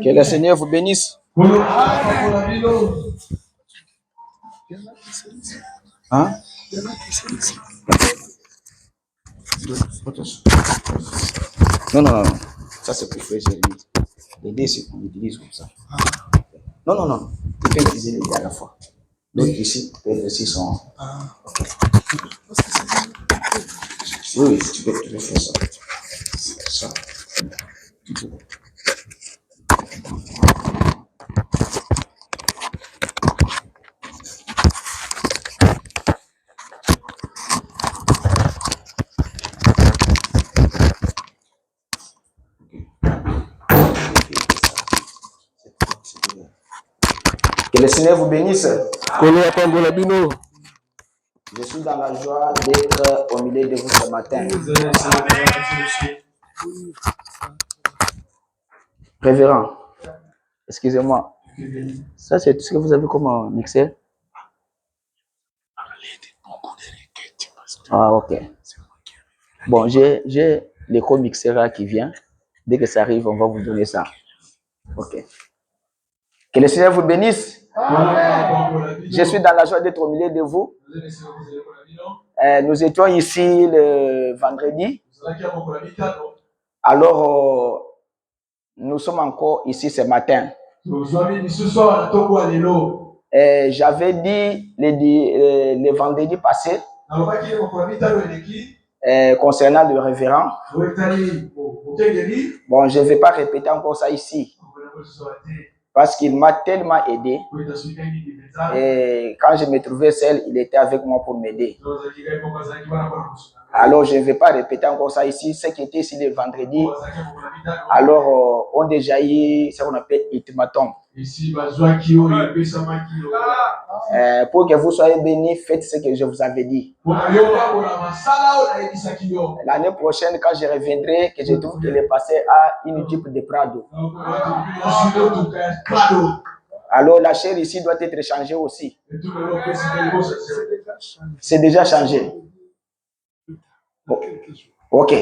Que le Seigneur vous bénisse. Hein? Non, non, non. Ça, c'est pour faire les dés, c'est qu'on utilise comme ça. Non, non, non. Tu peux utiliser les dés à la fois. L'autre ici, ici sont. Oui, oui, tu peux faire ça. Ça. Que le Seigneur vous bénisse. Je suis dans la joie d'être au milieu de vous ce matin. Révérend, excusez-moi. Ça, c'est tout ce que vous avez comme mixeur? Ah, ok. Bon, j'ai l'éco-mixeur qui vient. Dès que ça arrive, on va vous donner ça. Ok. Que le Seigneur vous bénisse. Je suis dans la joie d'être au milieu de vous. Nous étions ici le vendredi. Alors, nous sommes encore ici ce matin. J'avais dit le vendredi passé concernant le révérend. Bon, je ne vais pas répéter encore ça ici. Parce qu'il m'a tellement aidé. Et quand je me trouvais seul, il était avec moi pour m'aider. Alors, je ne vais pas répéter encore ça ici. Ce qui était ici le vendredi, alors on déjà eu ce qu'on appelle ultimatum. Pour que vous soyez bénis, faites ce que je vous avais dit. L'année prochaine, quand je reviendrai, que je trouve qu'il est passé à une type de Prado. Alors la chair ici doit être changée aussi. C'est déjà changé. Ok.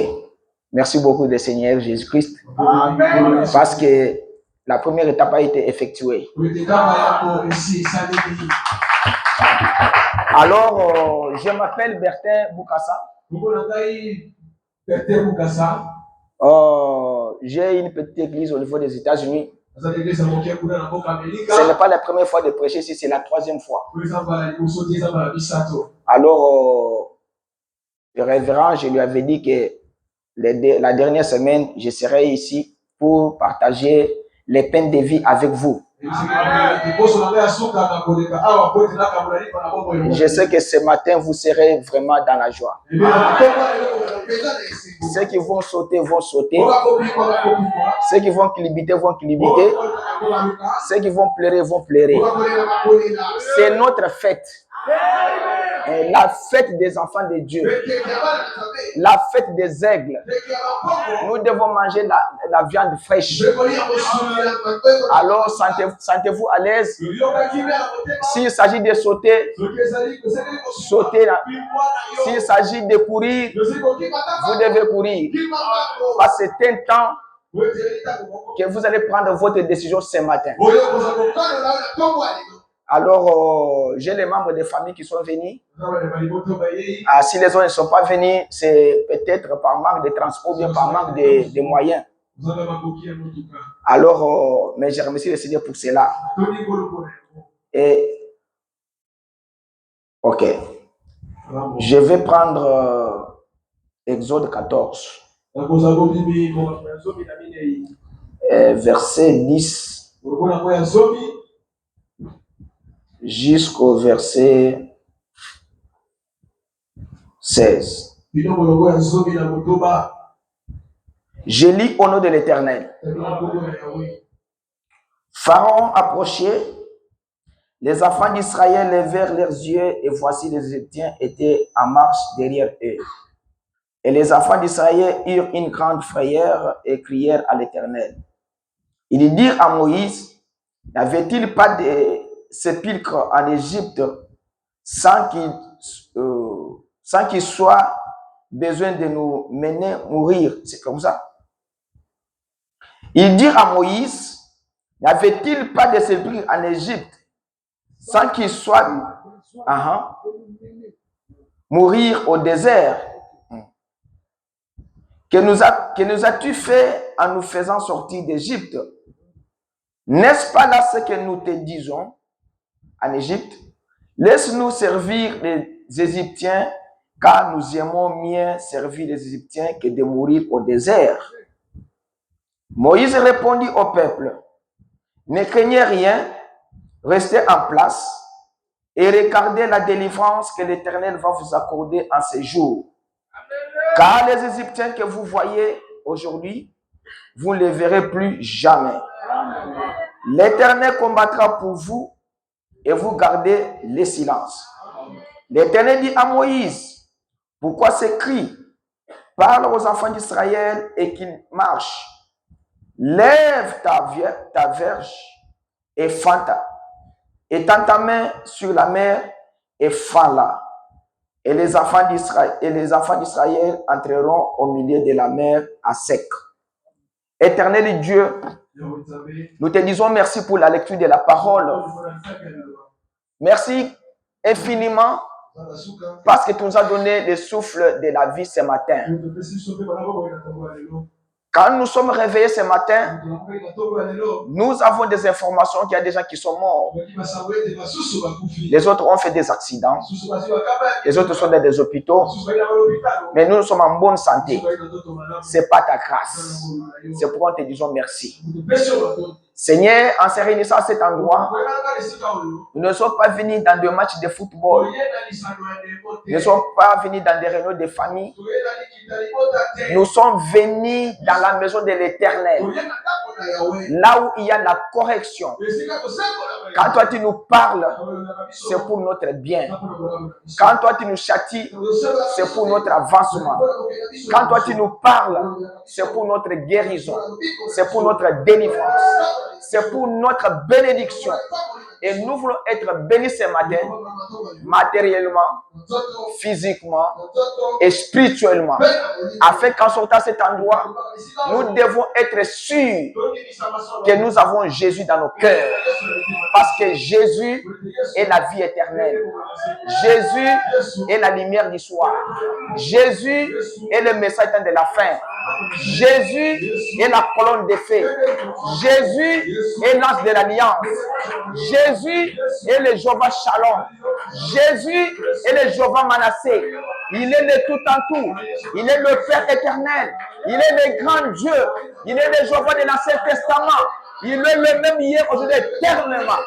Merci beaucoup de Seigneur Jésus-Christ. Parce que la première étape a été effectuée. Alors, je m'appelle Bertin Boukassa. J'ai une petite église au niveau des États-Unis. Ce n'est pas la première fois de prêcher ici, c'est la troisième fois. Alors, le révérend, je lui avais dit que la dernière semaine, je serai ici pour partager les peines de vie avec vous. Je sais que ce matin, vous serez vraiment dans la joie. Ceux qui vont sauter, vont sauter. Ceux qui vont clibiter, vont clibiter. Ceux qui vont pleurer, vont pleurer. C'est notre fête. La fête des enfants de Dieu. La fête des aigles. Nous devons manger la viande fraîche. Alors, sentez-vous à l'aise. S'il s'agit de sauter, sautez. S'il s'agit de courir, vous devez courir. Parce que c'est un temps que vous allez prendre votre décision ce matin. Alors, j'ai les membres de famille qui sont venus. Si les autres ne sont pas venus, c'est peut-être par manque de transport ou bien par manque de moyens. Alors, mais je remercie le Seigneur pour cela. Et, ok. Je vais prendre Exode 14. Verset 10 jusqu'au verset 16. Je lis au nom de l'Éternel. Pharaon approchait, les enfants d'Israël levèrent leurs yeux et voici les Égyptiens étaient en marche derrière eux. Et les enfants d'Israël eurent une grande frayeur et crièrent à l'Éternel. Ils dirent à Moïse, n'avait-il pas de sépulcre en Égypte sans qu'il soit besoin de nous mener mourir? C'est comme ça. Ils dirent à Moïse, n'avait-il pas de sépulcre en Égypte sans qu'il soit mourir au désert? Que nous as-tu fait en nous faisant sortir d'Égypte? N'est-ce pas là ce que nous te disons en Égypte? Laisse-nous servir les Égyptiens, car nous aimons mieux servir les Égyptiens que de mourir au désert. Moïse répondit au peuple, ne craignez rien, restez en place et regardez la délivrance que l'Éternel va vous accorder en ces jours. Car les Égyptiens que vous voyez aujourd'hui, vous ne les verrez plus jamais. L'Éternel combattra pour vous et vous gardez le silence. L'Éternel dit à Moïse, pourquoi ces cris? Parle aux enfants d'Israël et qu'ils marchent. Lève ta verge et fends-la. Étends ta main sur la mer et fends-la. Et les enfants d'Israël entreront au milieu de la mer à sec. Éternel Dieu, nous te disons merci pour la lecture de la parole. Merci infiniment parce que tu nous as donné le souffle de la vie ce matin. Quand nous sommes réveillés ce matin, nous avons des informations qu'il y a des gens qui sont morts. Les autres ont fait des accidents. Les autres sont dans des hôpitaux. Mais nous sommes en bonne santé. Ce n'est pas ta grâce. C'est pourquoi nous te disons merci. Seigneur, en se réunissant à cet endroit, nous ne sommes pas venus dans des matchs de football. Nous ne sommes pas venus dans des réunions de famille. Nous sommes venus dans la maison de l'Éternel, là où il y a la correction. Quand toi tu nous parles, c'est pour notre bien. Quand toi tu nous châties, c'est pour notre avancement. Quand toi tu nous parles, c'est pour notre guérison. C'est pour notre délivrance. C'est pour notre bénédiction. Et nous voulons être bénis ce matin, matériellement, physiquement et spirituellement. Afin qu'en sortant cet endroit, nous devons être sûrs que nous avons Jésus dans nos cœurs. Parce que Jésus est la vie éternelle. Jésus est la lumière du soir. Jésus est le message de la fin. Jésus est la colonne de feu. Jésus est l'ange de l'alliance. Jésus est le Jéhovah Shalom. Jésus est le Jéhovah Manassé. Il est le tout en tout. Il est le Père éternel. Il est le grand Dieu. Il est le Jéhovah de l'Ancien Testament. Il est le même hier, aujourd'hui, éternellement.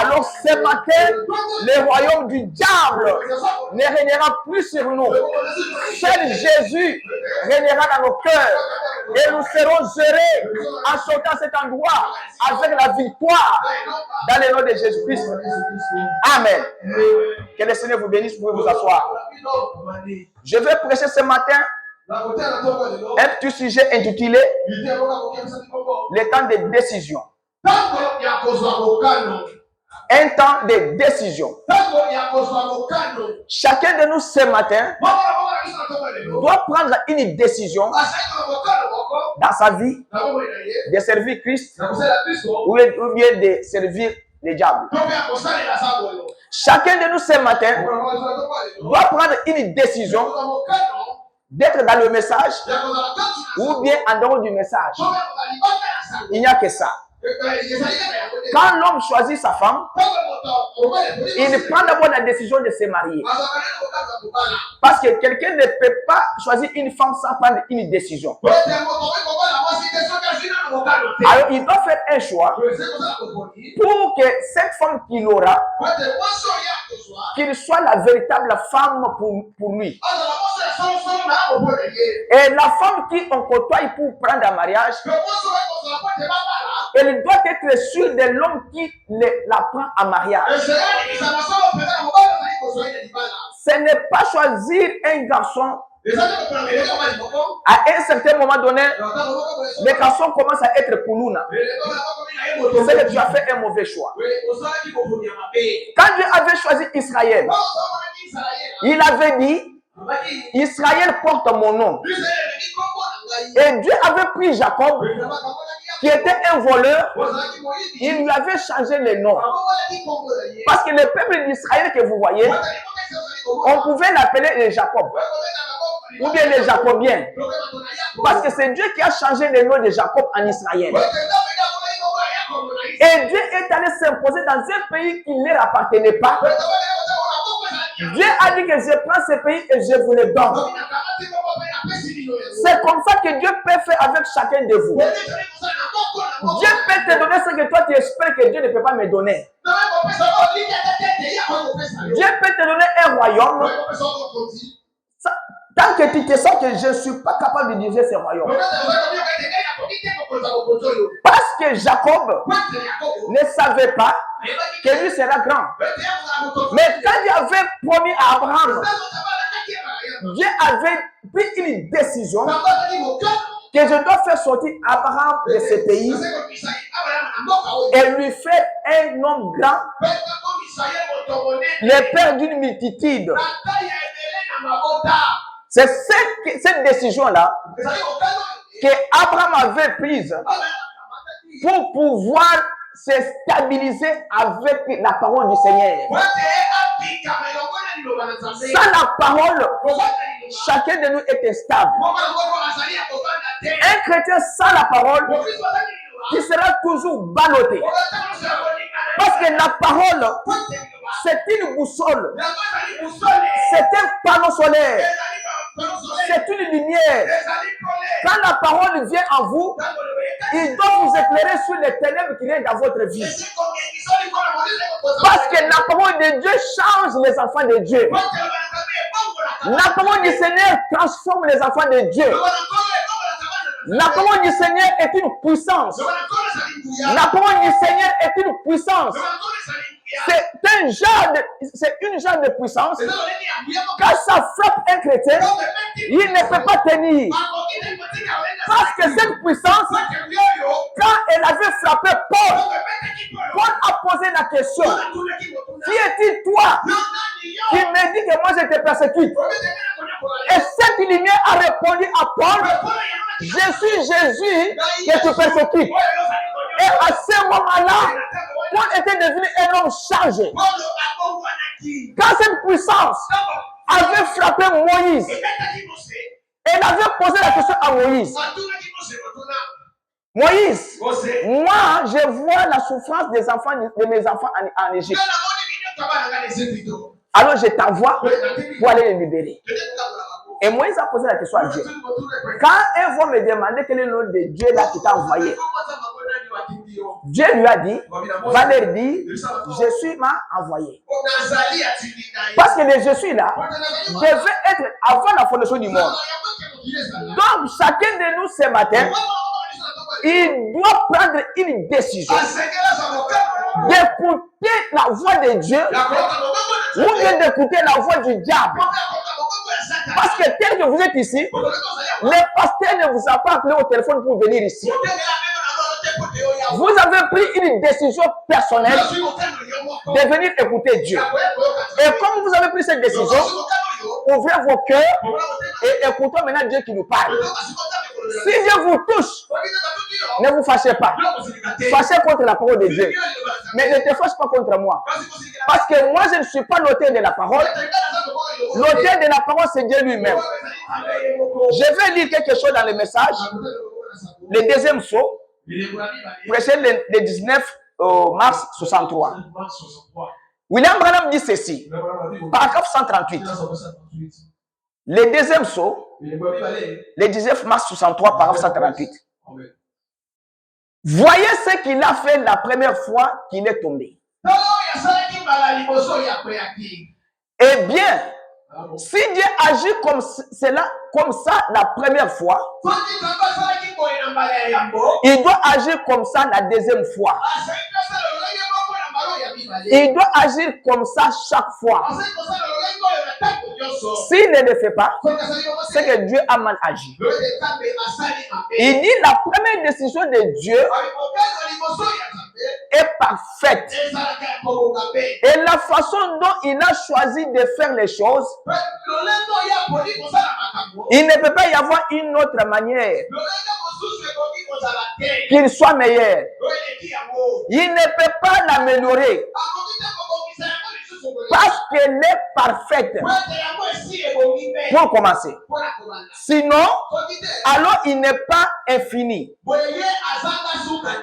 Alors ce matin, le royaume du diable ne régnera plus sur nous. Seul Jésus régnera dans nos cœurs. Et nous serons heureux en sortant cet endroit avec la victoire dans le nom de Jésus-Christ. Amen. Que le Seigneur vous bénisse, vous pouvez vous asseoir. Je vais prêcher ce matin un petit sujet intitulé le temps de décision. Un temps de décision. Chacun de nous ce matin doit prendre une décision dans sa vie de servir Christ ou bien de servir le diable. Chacun de nous ce matin doit prendre une décision d'être dans le message ou bien en dehors du message. Il n'y a que ça. Quand l'homme choisit sa femme, il prend d'abord la décision de se marier. Parce que quelqu'un ne peut pas choisir une femme sans prendre une décision. Alors il doit faire un choix pour que cette femme qu'il aura, qu'il soit la véritable femme pour lui. Et la femme qui on côtoie pour prendre un mariage, elle doit être sûre de l'homme qui la prend en mariage. Ce n'est pas choisir un garçon. À un certain moment donné, les garçons commencent à être poulouna. C'est que tu as fait un mauvais choix. Quand Dieu avait choisi Israël, il avait dit, Israël porte mon nom. Et Dieu avait pris Jacob, qui était un voleur, il lui avait changé le nom. Parce que le peuple d'Israël que vous voyez, on pouvait l'appeler les Jacob, ou bien les Jacobiens. Parce que c'est Dieu qui a changé le nom de Jacob en Israël. Et Dieu est allé s'imposer dans un pays qui ne leur appartenait pas. Dieu a dit que je prends ce pays et je vous le donne. C'est comme ça que Dieu peut faire avec chacun de vous. Dieu peut te donner ce que toi tu espères que Dieu ne peut pas me donner. Dieu peut te donner un royaume. Tant que tu te sens que je ne suis pas capable de diriger ce royaume. Parce que Jacob ne savait pas que lui sera grand. Mais quand il avait promis à Abraham, Dieu avait pris une décision que je dois faire sortir Abraham de ce pays et lui faire un homme grand, le père d'une multitude. C'est cette décision-là que Abraham avait prise pour pouvoir se stabiliser avec la parole du Seigneur. Sans la parole, chacun de nous est instable. Un chrétien sans la parole, qui sera toujours ballotté. Parce que la parole, c'est une boussole. C'est un panneau solaire. C'est une lumière. Quand la parole vient en vous, il doit vous éclairer sur les ténèbres qui viennent dans votre vie. Parce que la parole de Dieu change les enfants de Dieu. La parole du Seigneur transforme les enfants de Dieu. La parole du Seigneur est une puissance. La parole du Seigneur est une puissance. C'est une genre de puissance. Quand ça frappe un chrétien, il ne peut pas tenir. Parce que cette puissance, quand elle avait frappé Paul, Paul a posé la question: qui est-il toi qui me dit que moi je te persécute? Et cette lumière a répondu à Paul: je suis Jésus que tu persécutes. Et à ce moment-là, Paul était devenu un homme changé. Quand cette puissance avait frappé Moïse, elle avait posé la question à Moïse: Moïse, moi je vois la souffrance des enfants de mes enfants en Égypte. Alors je t'envoie pour aller les libérer. Et Moïse a posé la question à Dieu. Quand ils vont me demander quel est le nom de Dieu là qui t'a envoyé, Dieu lui a dit, va leur dire, je suis m'a envoyé. Parce que le je suis là devait être avant la fondation du monde. Donc chacun de nous ce matin, il doit prendre une décision d'écouter la voix de Dieu ou bien d'écouter la voix du diable. Parce que tel que vous êtes ici, le pasteur ne vous a pas appelé au téléphone pour venir ici. Vous avez pris une décision personnelle de venir écouter Dieu. Et comme vous avez pris cette décision, ouvrez vos cœurs et écoutons maintenant Dieu qui nous parle. Si Dieu vous touche, ne vous fâchez pas. Fâchez contre la parole de Dieu. Mais ne te fâche pas contre moi. Parce que moi, je ne suis pas l'auteur de la parole. L'auteur de la parole, c'est Dieu lui-même. Je vais lire quelque chose dans le message. Le deuxième saut, prêché le 19 mars 63. William Branham dit ceci, paragraphe 138. Le deuxième saut, le 19 mars 63, paragraphe 138. Voyez ce qu'il a fait la première fois qu'il est tombé. Eh bien, Si Dieu agit comme ça la première fois, il doit agir comme ça la deuxième fois. Il doit agir comme ça chaque fois. S'il ne le fait pas, c'est que Dieu a mal agi. Il dit la première décision de Dieu est parfaite. Et la façon dont il a choisi de faire les choses, il ne peut pas y avoir une autre manière qu'il soit meilleur. Il ne peut pas l'améliorer parce qu'elle est parfaite. Pour commencer. Sinon, alors il n'est pas infini.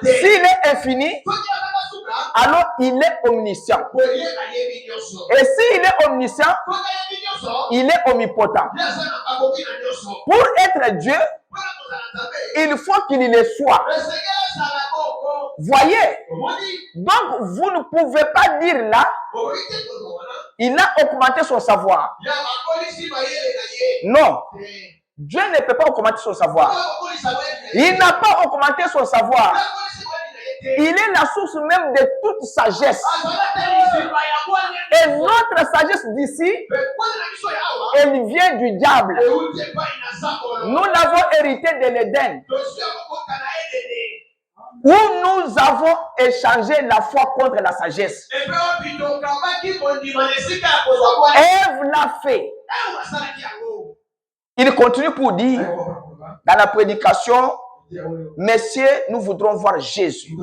S'il est infini, alors il est omniscient. Et s'il est omniscient, il est omnipotent. Pour être Dieu, il faut qu'il le soit. Voyez, donc vous ne pouvez pas dire là, il a augmenté son savoir. Non, Dieu ne peut pas augmenter son savoir. Il n'a pas augmenté son savoir. Il est la source même de toute sagesse. Et notre sagesse d'ici, elle vient du diable. Nous l'avons hérité de l'Éden, où nous avons échangé la foi contre la sagesse. Ève l'a fait. Il continue pour dire, dans la prédication, messieurs, nous voudrons voir Jésus.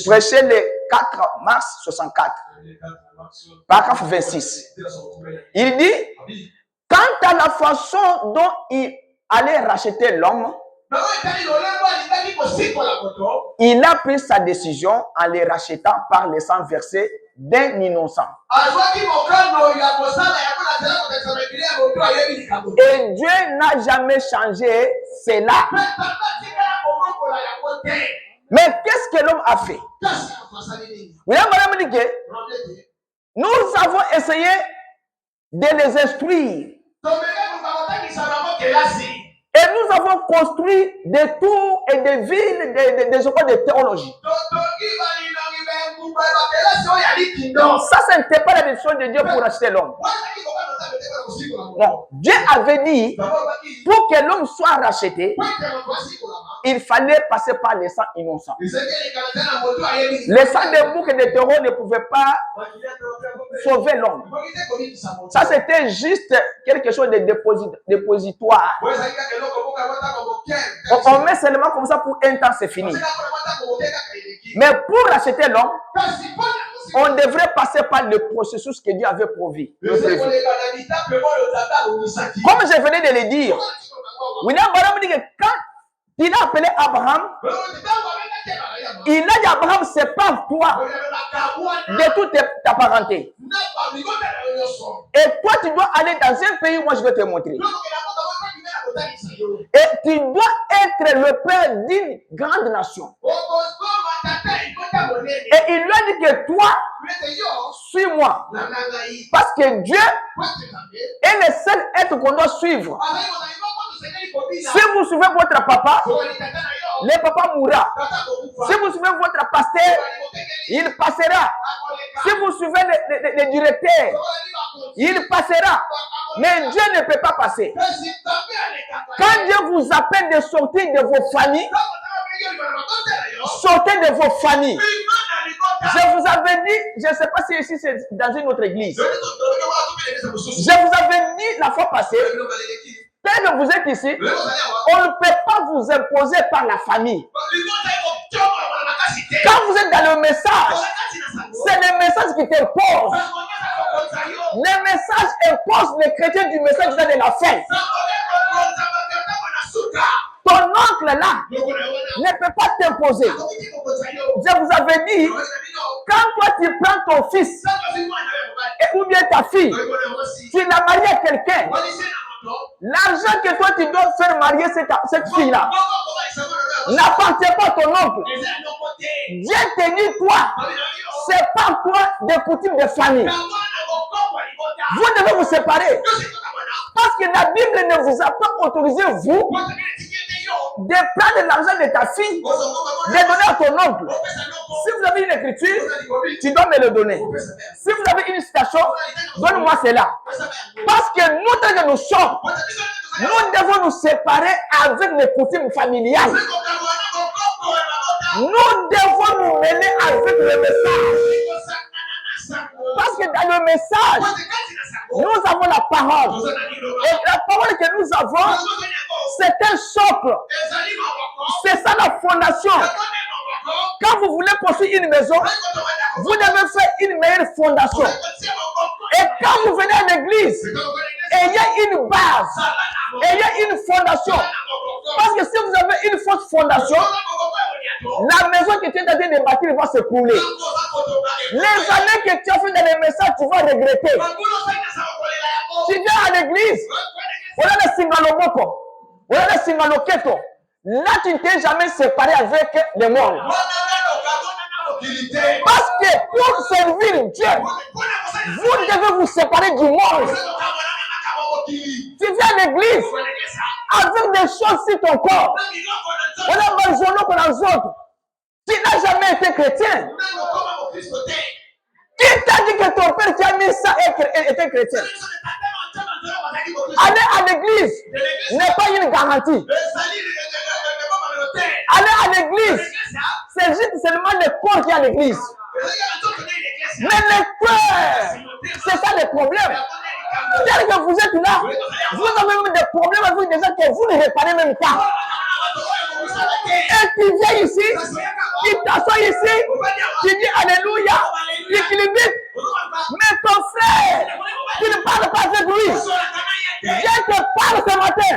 Prêché le 4 mars 64, paragraphe 26. Il dit, quant à la façon dont il allait racheter l'homme, il a pris sa décision en les rachetant par le sang versé d'un innocent. Et Dieu n'a jamais changé cela. Mais qu'est-ce que l'homme a fait? Nous avons essayé de les instruire. Et nous avons construit des tours et des villes, des écoles de théologie. Ça, ce n'était pas la décision de Dieu pour racheter l'homme. Non, Dieu avait dit, pour que l'homme soit racheté, il fallait passer par les sangs innocents. Les sangs de boucs et de taureaux ne pouvaient pas sauver l'homme. Ça, c'était juste quelque chose de dépositoire. On met seulement comme ça pour un temps, c'est fini. Mais pour racheter l'homme, on devrait passer par le processus que Dieu avait prévu. Comme je venais de le dire, William Branham dit que quand il a appelé Abraham, il a dit à Abraham, sépare-toi de toute ta parenté. Et toi, tu dois aller dans un pays, moi je vais te montrer. Et tu dois être le père d'une grande nation. Et il lui a dit que toi, suis-moi. Parce que Dieu est le seul être qu'on doit suivre. Si vous suivez votre papa, le papa mourra. Si vous suivez votre pasteur, il passera. Si vous suivez le directeur, il passera. Mais Dieu ne peut pas passer. Quand Dieu vous appelle de sortir de vos familles, sortez de vos familles. Je vous avais dit, je ne sais pas si ici c'est dans une autre église. Je vous avais dit la fois passée, tel que vous êtes ici, on ne peut pas vous imposer par la famille. Quand vous êtes dans le message, c'est le message qui t'impose. Le message impose les chrétiens du message de la fin. Ton oncle là ne peut pas t'imposer. Je vous avais dit, quand toi tu prends ton fils ou bien ta fille, tu l'as marié à quelqu'un, l'argent que toi tu dois faire marier cette fille-là n'appartient pas à ton oncle. Dieu te dit, toi, c'est pas toi des coutumes de famille. Vous devez vous séparer. Parce que la Bible ne vous a pas autorisé, vous, de prendre l'argent de ta fille, de donner à ton oncle. Si vous avez une écriture, tu dois me le donner. Si vous avez une citation, donne-moi cela. Parce que nous, tant que nous sommes, nous devons nous séparer avec les coutumes familiales. Nous devons nous mêler avec le message. Parce que dans le message, nous avons la parole. Et la parole que nous avons, c'est un socle. C'est ça la fondation. Quand vous voulez construire une maison, vous devez faire une meilleure fondation. Et quand vous venez à l'église, ayez une base, ayez une fondation. Parce que si vous avez une fausse fondation, la maison que tu es en train de bâtir va s'écrouler. Les années que tu as fait dans les messages, tu vas regretter. Tu viens à l'église, on a le singaloboko, on a le singaloketo. Là, tu ne t'es jamais séparé avec le monde. Parce que pour servir Dieu, vous devez vous séparer du monde. Tu viens à l'église avec des choses sur ton corps. On a besoin qu'on a autres. Tu n'as jamais été chrétien. Qui t'a dit que ton père qui a mis ça était chrétien? Aller à l'église n'est pas une garantie. Aller à l'église, c'est juste seulement le corps qui est à l'église. Mais le cœur, c'est ça le problème. Tel que vous êtes là, vous avez même des problèmes avec des gens que vous ne réparez même pas. Et tu viens ici, tu t'assois ici, tu dis Alléluia, tu clibites. Mais ton frère, tu ne parles pas avec lui. Dieu te parle ce matin.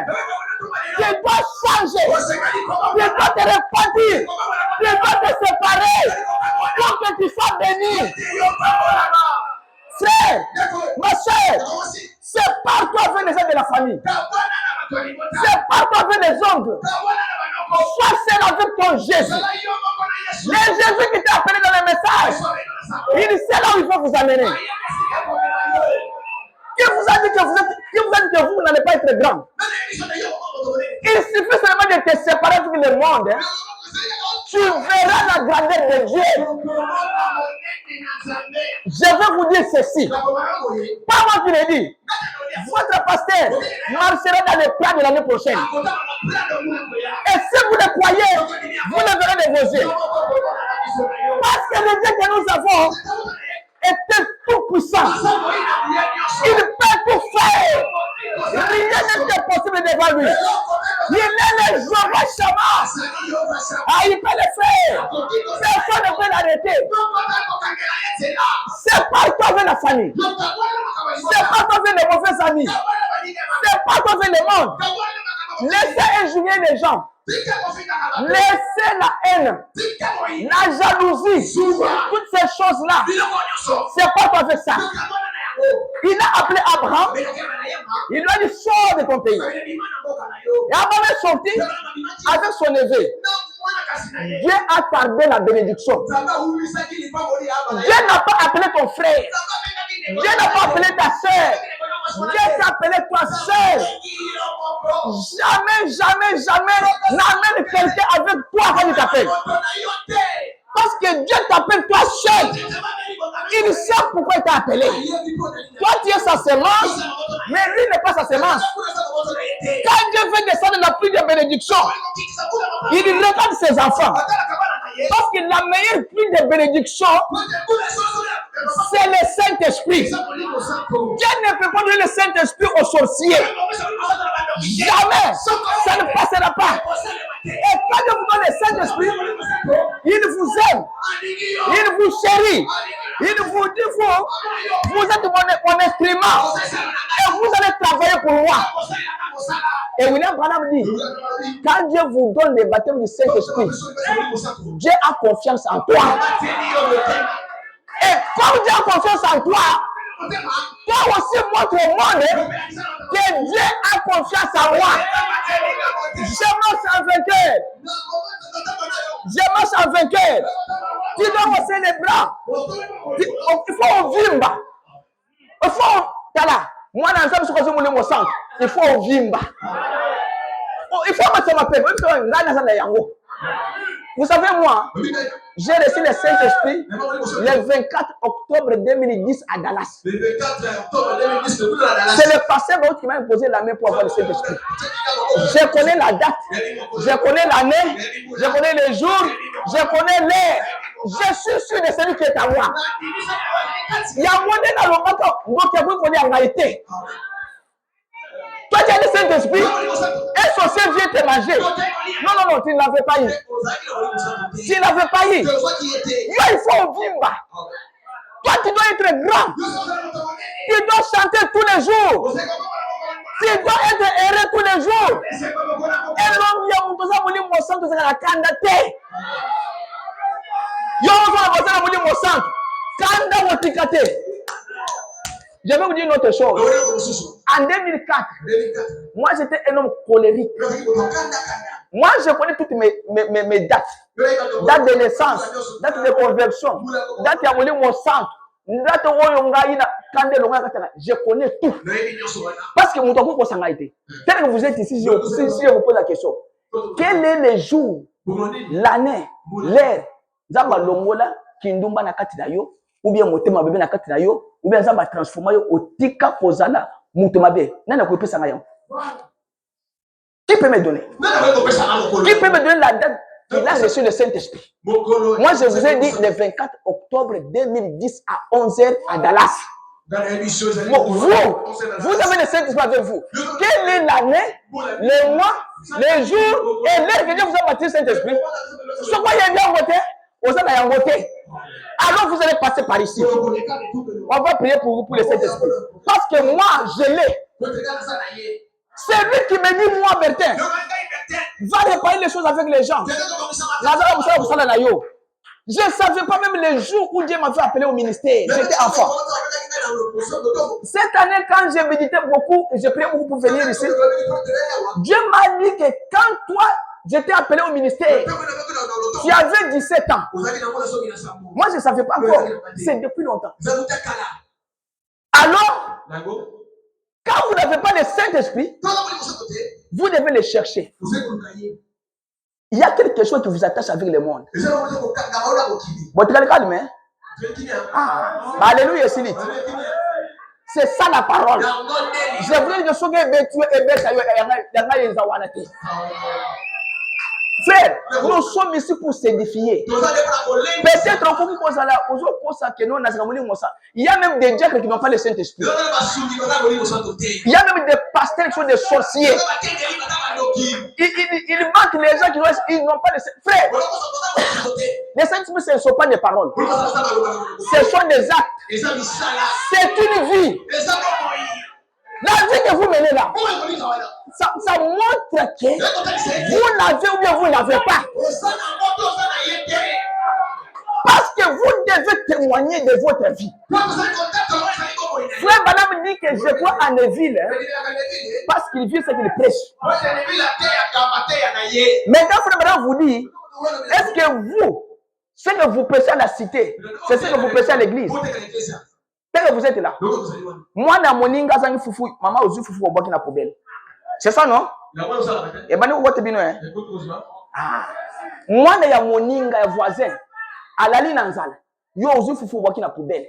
Tu dois changer. Tu dois te repentir. Tu dois te séparer pour que tu sois béni. Frère, ma soeur, sépare-toi avec les gens de la famille. Sépare-toi avec les oncles. Sois seul avec ton Jésus. Le Jésus qui t'a appelé dans le message, il sait là où il faut vous amener. Qui vous a dit que vous n'allez pas être grand? Il suffit seulement de te séparer avec le monde. Hein. Tu verras la grandeur de Dieu. Je vais vous dire ceci. Pas moi qui le dis. Votre pasteur marchera dans les plans de l'année prochaine. Et si vous le croyez, vous le verrez de vos yeux. Parce que le Dieu que nous avons était tout puissant. Il peut tout faire. Rien n'est possible devant lui. Il est le Jéhovah Shammah. Ah, il peut le faire. Personne ne peut l'arrêter. C'est pas toi avec la famille. C'est pas toi avec les mauvais amis. C'est pas toi avec le monde. Laissez injurier les gens. Laissez la haine, la jalousie, toutes ces choses-là. C'est pas toi avec ça. Il a appelé Abraham. Il lui a dit sors de ton pays. Et Abraham est sorti avec son neveu. Dieu a tardé la bénédiction. Dieu n'a pas appelé ton frère. Dieu n'a pas appelé ta soeur. Dieu t'a appelé toi seul. Jamais, jamais, jamais n'amène quelqu'un avec toi quand il t'appelle. Parce que Dieu t'appelle toi seul. Il sait pourquoi il t'a appelé. Toi, tu es sa semence, mais lui n'est pas sa semence. Quand Dieu veut descendre la pluie de bénédiction, il regarde ses enfants. Parce que la meilleure pluie de bénédiction, c'est le Saint-Esprit. Dieu ne peut pas donner le Saint-Esprit aux sorciers. Jamais. Ça ne passera pas. Et quand Dieu vous donne le Saint-Esprit, il vous aime. Il vous chérit. Il vous dit, vous êtes mon instrument. Et vous allez travailler pour moi. Et William Branham dit, quand Dieu vous donne le baptême du Saint-Esprit, Dieu a confiance en toi. Et comme Dieu a confiance en toi, toi aussi montre au monde que Dieu a confiance en moi. Je marche en vainqueur. Je marche en vainqueur. Tu dois hausser les bras. Il faut vivre. Il faut Tala, moi dans ça, je suis mon centre. Il faut vimba. Il faut mettre ma paix. Vous savez, moi, j'ai reçu le Saint-Esprit le 24 octobre 2010 à Dallas. Le 24 octobre 2010, à Dallas. C'est le pasteur qui m'a imposé la main pour avoir le Saint-Esprit. Je connais la date, je connais l'année, je connais les jours, je connais l'heure. Je suis sûr de celui qui est à moi. Il y a un moment dans le monde où il y a en réalité. Toi, tu as le Saint-Esprit, un sorcier vient te manger. Non, tu ne l'avais pas eu. Tu ne l'avais pas eu. Il faut vivre. Toi, tu dois être grand. Tu dois chanter tous les jours. Tu dois être heureux tous les jours. Et l'homme, il y a un peu de sang, tu as la candidate. Il y a un peu de sang, candidate. Je vais vous dire une autre chose. En 2004, moi j'étais un homme colérique. Moi je connais toutes mes dates. Date de naissance, date de conversion, date de mon centre, date de je connais tout. Parce que mon temps pour ça a été. Tel que vous êtes ici, je vous pose la question. Quel est le jour, l'année, l'heure, Zamba Longola, Kindumba Nakatidayo, ou bien Motema Bebe Nakatidayo, ou bien Zamba transformé au Tika Kozala, Moutomabe. Nana Kope Sangayon. Qui peut me donner? Qui peut me donner la date qu'il a reçu le Saint-Esprit? Moi, je vous ai dit le 24 octobre 2010 à 11h à Dallas. Bon, vous avez le Saint-Esprit avec vous. Quelle est l'année, le mois, le jour et l'heure que Dieu vous a bâti le Saint-Esprit? Ce quoi il y a bien voté? Vous avez voté. Alors vous allez passer par ici. On va prier pour vous pour le Saint-Esprit. Parce que moi, je l'ai. C'est lui qui me dit, moi, Bertin, va réparer les choses avec les gens. Je ne savais pas même le jour où Dieu m'avait appelé au ministère. J'étais enfant. Cette année, quand j'ai médité beaucoup, et j'ai prié beaucoup pour venir ici, Dieu m'a dit que quand toi, j'étais appelé au ministère, tu avais 17 ans. Moi, je ne savais pas encore. C'est depuis longtemps. Alors, quand vous n'avez pas le Saint-Esprit, vous devez le chercher. Il y a quelque chose qui vous attache avec le monde. Alléluia, c'est ça la parole. Je voulais que ce soit frère, nous sommes ici pour s'édifier. Peut-être il y a même des diacres qui n'ont pas le Saint-Esprit. Il y a même des pasteurs qui sont des sorciers. Il manque les gens qui n'ont pas le Saint-Esprit. Frère, les Saint-Esprit, ce ne sont pas des paroles. Ce sont des actes. C'est une vie. La vie que vous menez là, ça montre que vous l'avez ou bien vous ne l'avez pas. Parce que vous devez témoigner de votre vie. Frère Banam dit que je crois en Neville, parce qu'il vit ce qu'il prêche. Maintenant, Frère Banam vous dit, est-ce que vous, ce que vous prêchez à la cité, c'est ce que vous prêchez à l'église? Tel que vous êtes là. Moi, dans mon inga, j'ai foufou, maman aussi foufou au baki na poubelle. C'est ça, non? Et ben, vous voyez bien, hein? Moi, dans mon inga, voisin, à la ligne en salle, yo aussi foufou au baki na poubelle.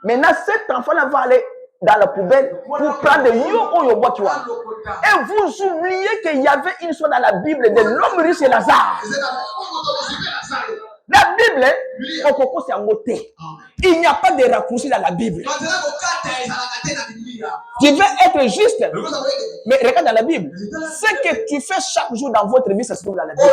Maintenant, cet enfant-là va aller dans la poubelle pour prendre yo au baki wa. Et vous oubliez qu'il y avait une chose dans la Bible de l'homme riche et Lazare. La Bible, il n'y a pas de raccourci dans la Bible. Tu veux être juste, mais regarde dans la Bible. Ce que tu fais chaque jour dans votre vie, ça se trouve dans la Bible.